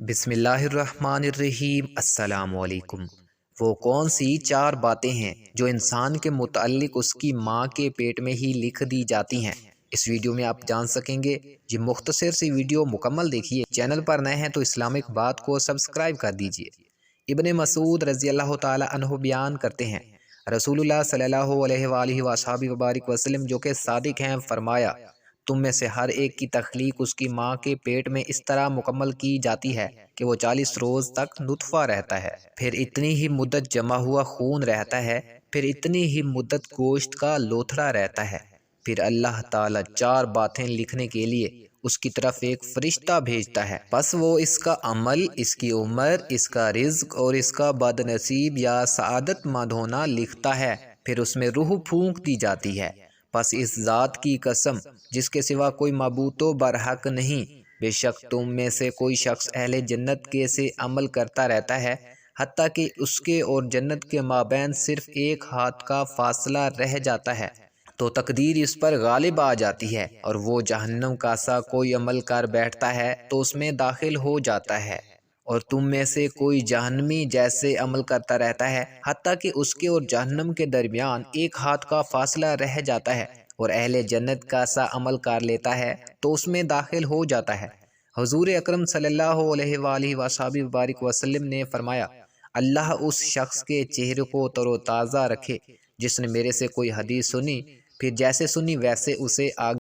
بسم اللہ الرحمن الرحیم۔ السلام علیکم۔ وہ کون سی 4 باتیں ہیں جو انسان کے متعلق اس کی ماں کے پیٹ میں ہی لکھ دی جاتی ہیں؟ اس ویڈیو میں آپ جان سکیں گے۔ یہ مختصر سی ویڈیو مکمل دیکھیے۔ چینل پر نئے ہیں تو اسلامک بات کو سبسکرائب کر دیجیے۔ ابن مسعود رضی اللہ تعالی عنہ بیان کرتے ہیں، رسول اللہ صلی اللہ علیہ وآلہ وصحبہ وبارک وسلم جو کہ صادق ہیں، فرمایا، تم میں سے ہر ایک کی تخلیق اس کی ماں کے پیٹ میں اس طرح مکمل کی جاتی ہے کہ وہ 40 روز تک نطفہ رہتا ہے، پھر اتنی ہی مدت جمع ہوا خون رہتا ہے، پھر اتنی ہی مدت گوشت کا لوتھڑا رہتا ہے، پھر اللہ تعالیٰ 4 باتیں لکھنے کے لیے اس کی طرف ایک فرشتہ بھیجتا ہے، پس وہ اس کا عمل، اس کی عمر، اس کا رزق اور اس کا بد نصیب یا سعادت مند ہونا لکھتا ہے، پھر اس میں روح پھونک دی جاتی ہے۔ پس اس ذات کی قسم جس کے سوا کوئی معبود و برحق نہیں، بے شک تم میں سے کوئی شخص اہل جنت کے سے عمل کرتا رہتا ہے حتیٰ کہ اس کے اور جنت کے مابین صرف ایک ہاتھ کا فاصلہ رہ جاتا ہے تو تقدیر اس پر غالب آ جاتی ہے، اور وہ جہنم کا سا کوئی عمل کر بیٹھتا ہے تو اس میں داخل ہو جاتا ہے، اور تم میں سے کوئی جہنمی جیسے عمل کرتا رہتا ہے حتیٰ کہ اس کے اور جہنم کے درمیان ایک ہاتھ کا فاصلہ رہ جاتا ہے، اور اہل جنت کا سا عمل کر لیتا ہے تو اس میں داخل ہو جاتا ہے۔ حضور اکرم صلی اللہ علیہ وآلہ وصحبہ وبارک وسلم نے فرمایا، اللہ اس شخص کے چہرے کو تر و تازہ رکھے جس نے میرے سے کوئی حدیث سنی، پھر جیسے سنی ویسے اسے آگے